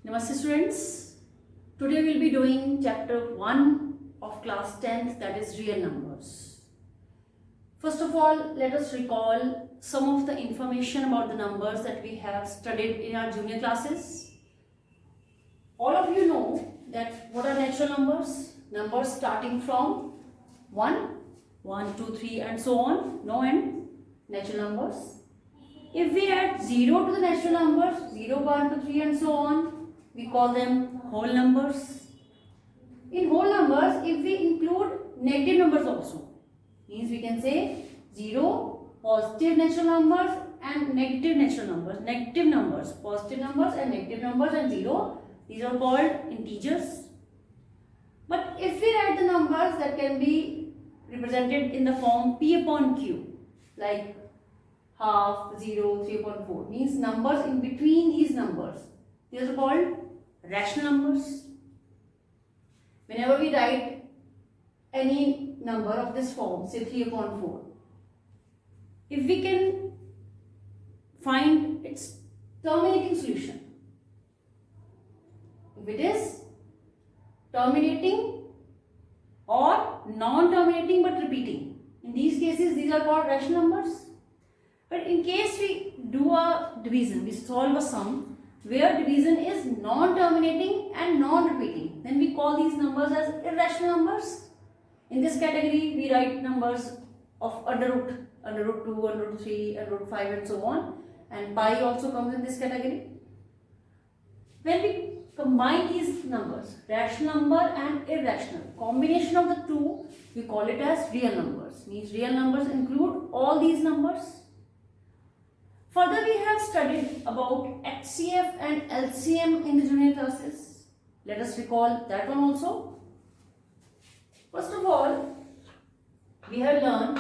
Namaste students. Today we will be doing chapter 1 of class 10th, that is real numbers. First of all, let us recall some of the information about the numbers that we have studied in our junior classes. All of you know that what are natural numbers? Numbers starting from 1, 1, 2, 3 and so on, no end, natural numbers. If we add 0 to the natural numbers, 0, 1, 2, 3 and so on, we call them whole numbers. In whole numbers, if we include negative numbers also, means we can say 0, positive natural numbers and negative natural numbers. Negative numbers, positive numbers and negative numbers and 0, these are called integers. But if we write the numbers that can be represented in the form P upon Q, like half, 0, 3/4, means numbers in between these numbers, these are called rational numbers. Whenever we write any number of this form, say 3/4, if we can find its terminating solution, if it is terminating or non-terminating but repeating, in these cases these are called rational numbers. But in case we do a division, we solve a sum where division is non-terminating and non-repeating, then we call these numbers as irrational numbers. In this category, we write numbers of under root 2, under root 3, under root 5 and so on, and pi also comes in this category. When we combine these numbers, rational number and irrational, combination of the two, we call it as real numbers. Means real numbers include all these numbers. Further, we have studied about HCF and LCM in the junior classes. Let us recall that one also. First of all, we have learned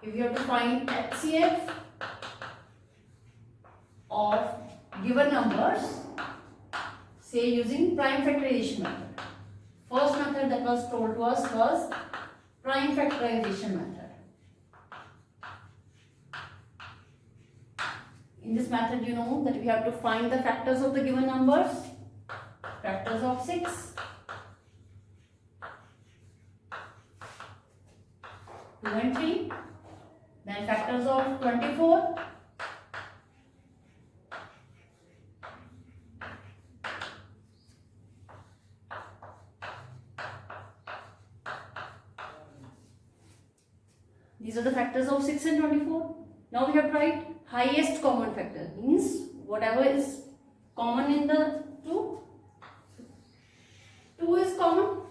if we have to find HCF of given numbers, say using prime factorization method. First method that was told to us was prime factorization method. In this method, you know that we have to find the factors of the given numbers, factors of 6, 2 and 3, then factors of 24, these are the factors of 6 and 24. Now we have to write highest common factor, means whatever is common in the two. 2 is common,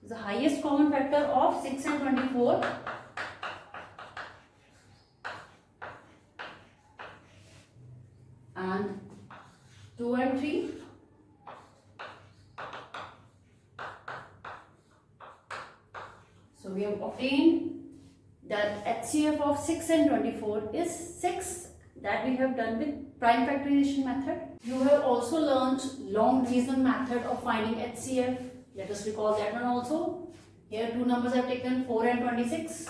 the highest common factor of 6 and 24. And 2 and 3. So we have obtained that HCF of 6 and 24 is 6, that we have done with prime factorization method. You have also learned long division method of finding HCF. Let us recall that one also. Here two numbers are taken, 4 and 26.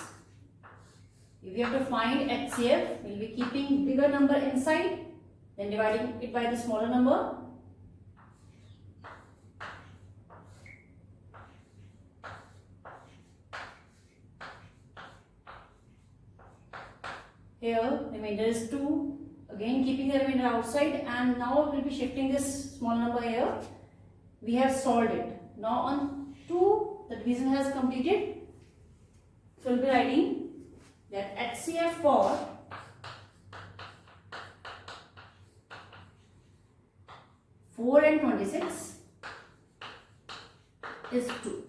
If we have to find HCF, we will be keeping bigger number inside, then dividing it by the smaller number. Here remainder is 2, again keeping the remainder outside, and now we will be shifting this small number here. We have solved it. Now on 2 the division has completed. So we will be writing that HCF for (4) and 26 is 2.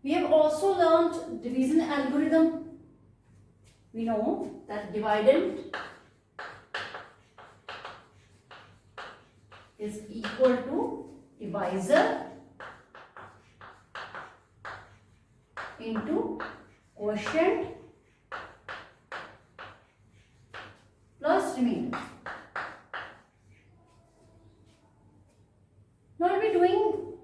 We have also learnt division algorithm. We know that dividend is equal to divisor into quotient plus remainder. Now we'll be doing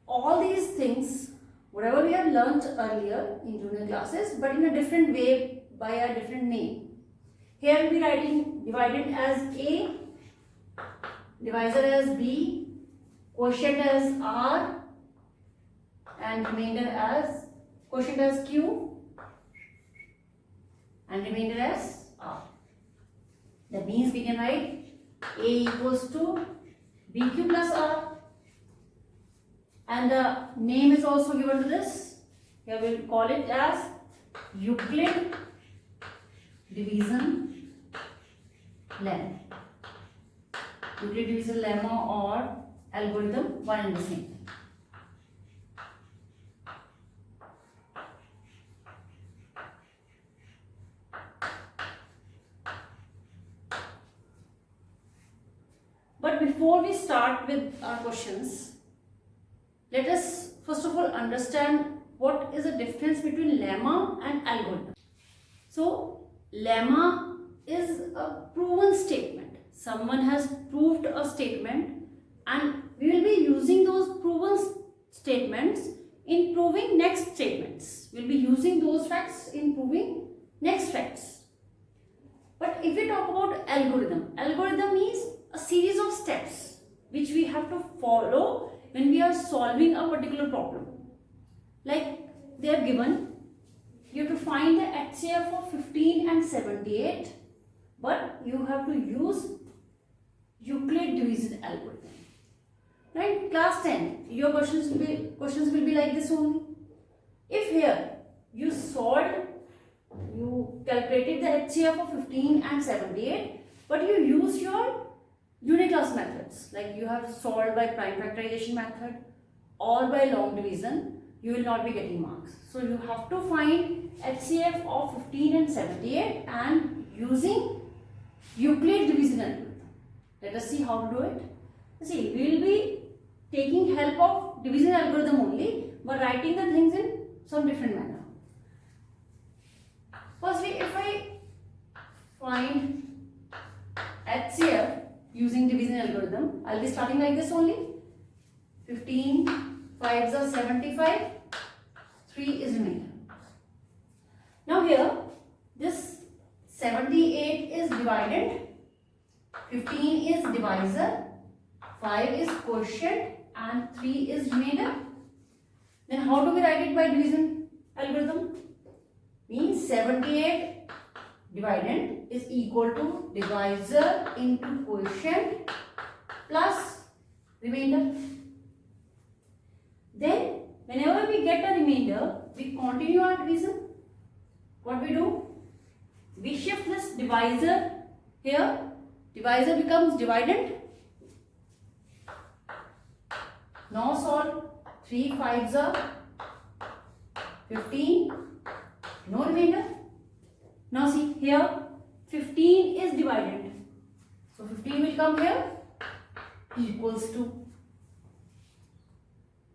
all these things, whatever we have learnt earlier in junior classes, but in a different way, by a different name. Here we will be writing dividend as A divisor as b, quotient as r, and remainder as quotient as q, and remainder as r. That means we can write a equals to bq plus r, and the name is also given to this. Here we will call it as Euclid division lemma. Euclid division lemma or algorithm, one and the same. But before we start with our questions, let us first of all understand what is the difference between lemma and algorithm. So, lemma is a proven statement. Someone has proved a statement, and we will be using those proven statements in proving next statements. We will be using those facts in proving next facts. But if we talk about algorithm, algorithm is a series of steps which we have to follow when we are solving a particular problem. Like they have given, you have to find the HCF of 15 and 78, but you have to use Euclid division algorithm. Right? Class 10, your questions will be like this only. If here you calculated the HCF of 15 and 78, but you use your unit class methods, like you have solved by prime factorization method or by long division, you will not be getting marks. So you have to find HCF of 15 and 78 and using Euclid division algorithm. Let us see how to do it. See, we will be taking help of division algorithm only, but writing the things in some different manner. Firstly, if I find HCF using division algorithm, I will be starting like this only. 15, 5s are 75, 3 is remainder. Now here, this 78 is dividend, 15 is divisor, 5 is quotient, and 3 is remainder. Then how do we write it by division algorithm? Means 78 dividend is equal to divisor into quotient plus remainder. Then whenever we get a remainder, we continue our division. What we do? We shift this divisor here. Divisor becomes dividend. Now solve. 3 5s are 15. No remainder. Now see here 15 is dividend. So 15 will come here equals to.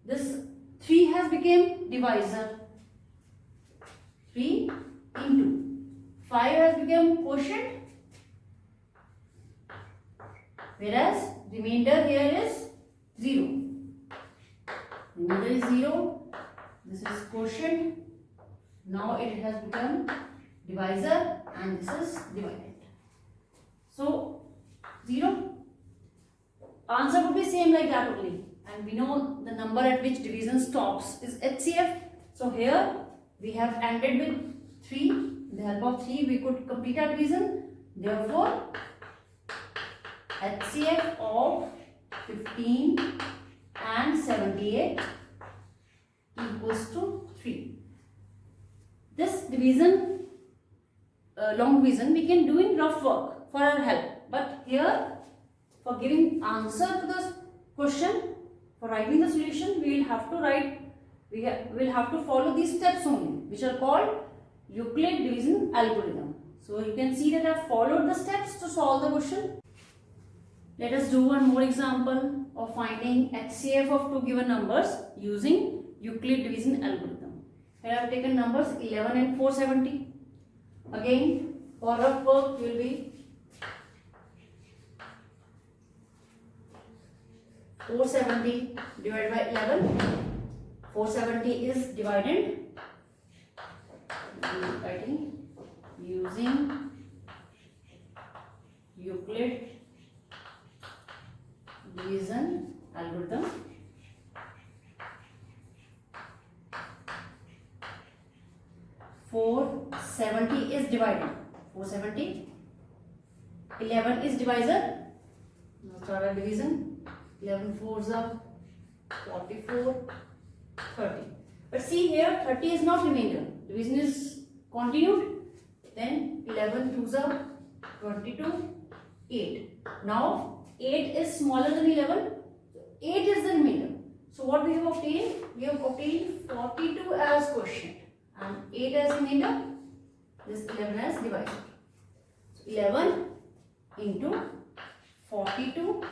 This 3 has become divisor. 3 into 5 has become quotient. Whereas remainder here is 0. Remainder is 0. This is quotient. Now it has become divisor and this is dividend. So 0. Answer would be same like that only. And we know the number at which division stops is HCF. So here we have ended with 3. With the help of 3 we could complete our division. Therefore HCF of 15 and 78 equals to 3. This division, long division, we can do in rough work for our help. But here, for giving answer to the question, for writing the solution, we will have to write, we will have to follow these steps only, which are called Euclid division algorithm. So you can see that I have followed the steps to solve the question. Let us do one more example of finding HCF of two given numbers using Euclid division algorithm. Here I have taken numbers 11 and 470. Again, for rough work will be 470 divided by 11. 470 is dividend. Writing using Euclid division algorithm. Four 70 is divided. 470. 11 is divisor. Now start our division. 11 fours are 44. 30. But see here, 30 is not remainder. Division is continued. Then 11 twos are 22. 8. Now 8 is smaller than 11. 8 is the remainder. So what we have obtained? We have obtained 42 as quotient and 8 as remainder. This 11 as divisor. So 11 into 42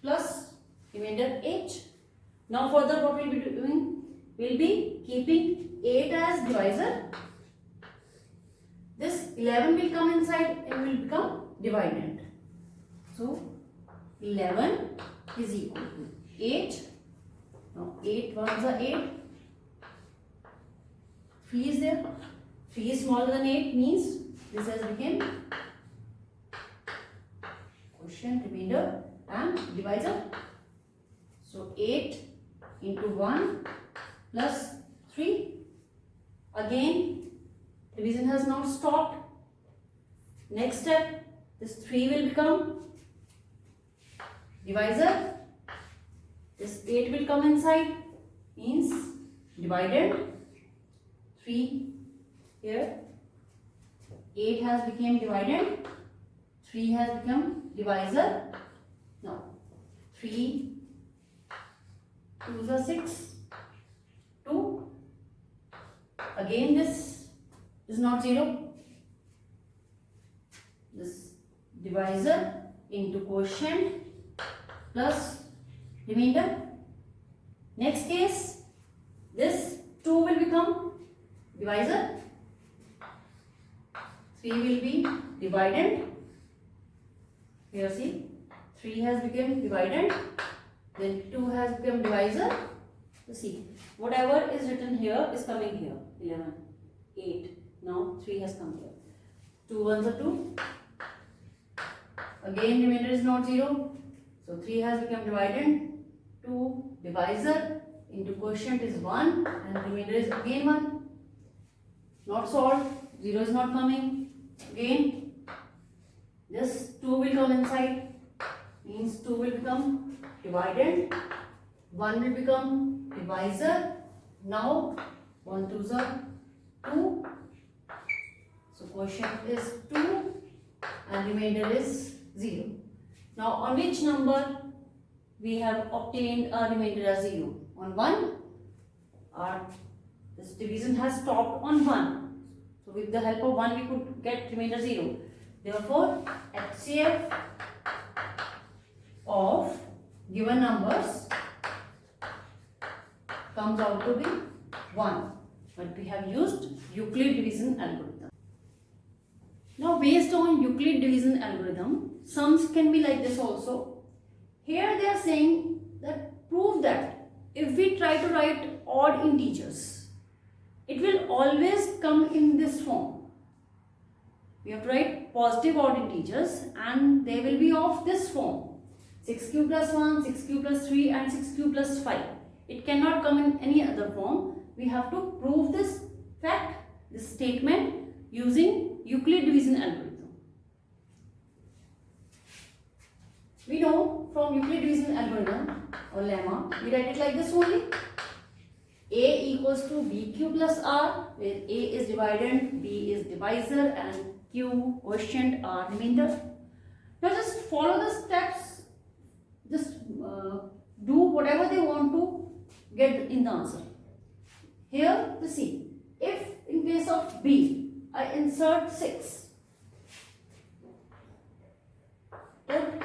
plus remainder 8. Now further what we will be doing? We will be keeping 8 as divisor. This 11 will come inside and will become dividend. So 11 is equal to 8. Now 8 ones are 8. 3 is there. 3 is smaller than 8 means this has become quotient, remainder and divisor. So 8 into 1 plus 3. Again division has not stopped. Next step, this 3 will become divisor. This 8 will come inside means divided. 3 here. 8 has become divided. 3 has become divisor. Now 3 2s are 6. 2. Again this is not 0. This divisor into quotient plus remainder. Next case, this 2 will become divisor. 3 will be dividend. Here see, 3 has become dividend. Then 2 has become divisor. So see, whatever is written here is coming here. 11, 8. Now 3 has come here. 2 ones are 2. Again remainder is not 0. So 3 has become dividend. 2 divisor into quotient is 1 and remainder is again 1. Not solved. 0 is not coming. Again this 2 will come inside. Means 2 will become dividend. 1 will become divisor. Now 1 2s are 2. So quotient is 2 and remainder is 0. Now on which number we have obtained a remainder as 0? On 1. This division has stopped on 1. So with the help of 1 we could get remainder 0. Therefore HCF of given numbers comes out to be 1. But we have used Euclid division algorithm. Now based on Euclid division algorithm, sums can be like this also. Here they are saying that prove that if we try to write odd integers, it will always come in this form. We have to write positive odd integers and they will be of this form. 6q plus 1, 6q plus 3 and 6q plus 5. It cannot come in any other form. We have to prove this fact, this statement using Euclid division algorithm. We know from Euclid division algorithm or lemma, we write it like this only. A equals to BQ plus R, where A is dividend, B is divisor and Q quotient, R remainder. Now just follow the steps, just do whatever they want to get in the answer. Here to see, if in case of B, I insert 6. Put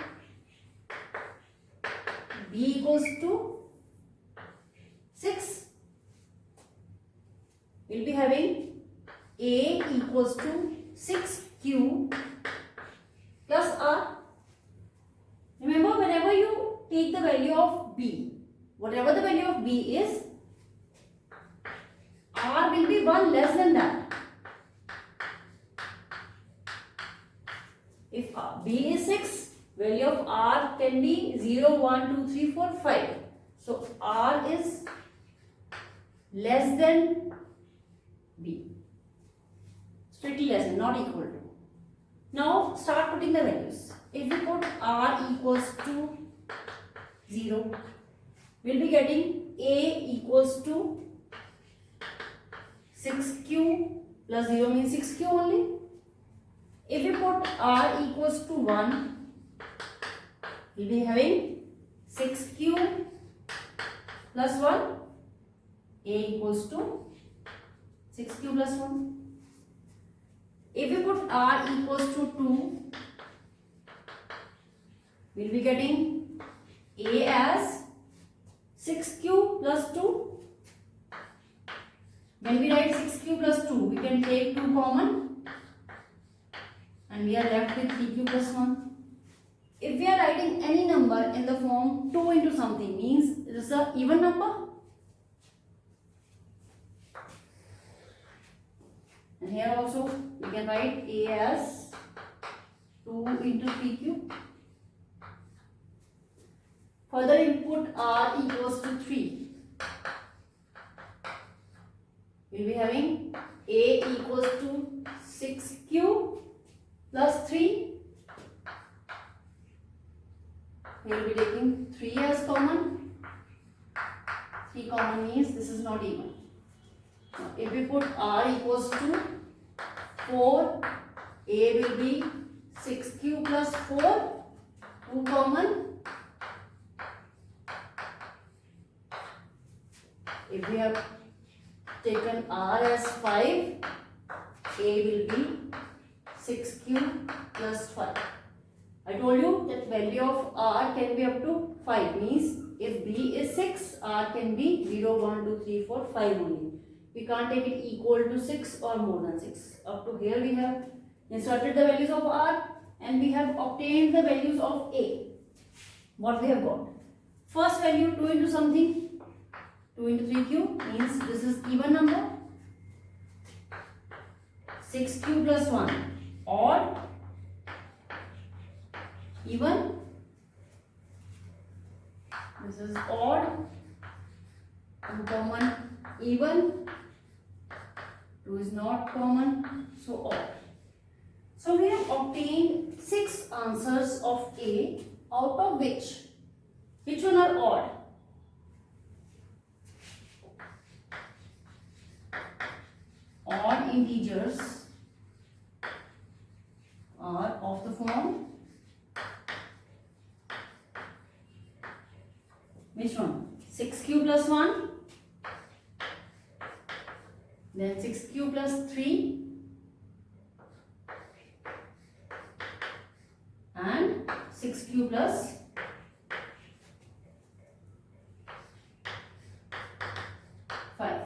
B equals to 6. We'll be having A equals to 6Q plus R. Remember, whenever you take the value of B, whatever the value of B is, R will be 1 less than that. If B is 6, Value of R can be 0, 1, 2, 3, 4, 5. So R is less than B. Strictly less than, not equal to. Now start putting the values. If we put R equals to 0, we'll be getting A equals to 6Q plus 0 means 6Q only. If we put R equals to 1, we'll be having 6Q plus 1. A equals to 6Q plus 1. If we put R equals to 2, we'll be getting A as 6Q plus 2. When we write 6Q plus 2, we can take 2 common and we are left with 3Q plus 1. If we are writing any number in the form 2 into something, means it is an even number. And here also we can write A as 2 into 3Q. Further, if we put R equals to 3, we'll be having A equals to 6Q plus 3. We'll be taking 3 as common. 3 common means this is not even. Now, if we put R equals to 4, A will be 6Q plus 4, 2 common. If we have taken R as 5, A will be 6Q plus 5. I told you that value of R can be up to 5, means if B is 6, R can be 0, 1, 2, 3, 4, 5 only. We can't take it equal to 6 or more than 6. Up to here we have inserted the values of R and we have obtained the values of A. What we have got? First value 2 into something, 2 into 3Q means this is even number. 6Q plus 1 odd, even, this is odd, uncommon, even, 2 is not common, so odd. So we have obtained 6 answers of A, out of which one are odd? Odd integers are of the form, which one? 6Q plus 1, then 6Q plus 3 and 6Q plus 5.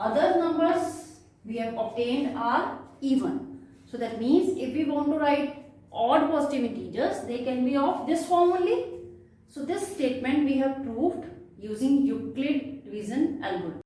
Other numbers we have obtained are even. So that means if we want to write odd positive integers, they can be of this form only. So this statement we have proved using Euclid division algorithm.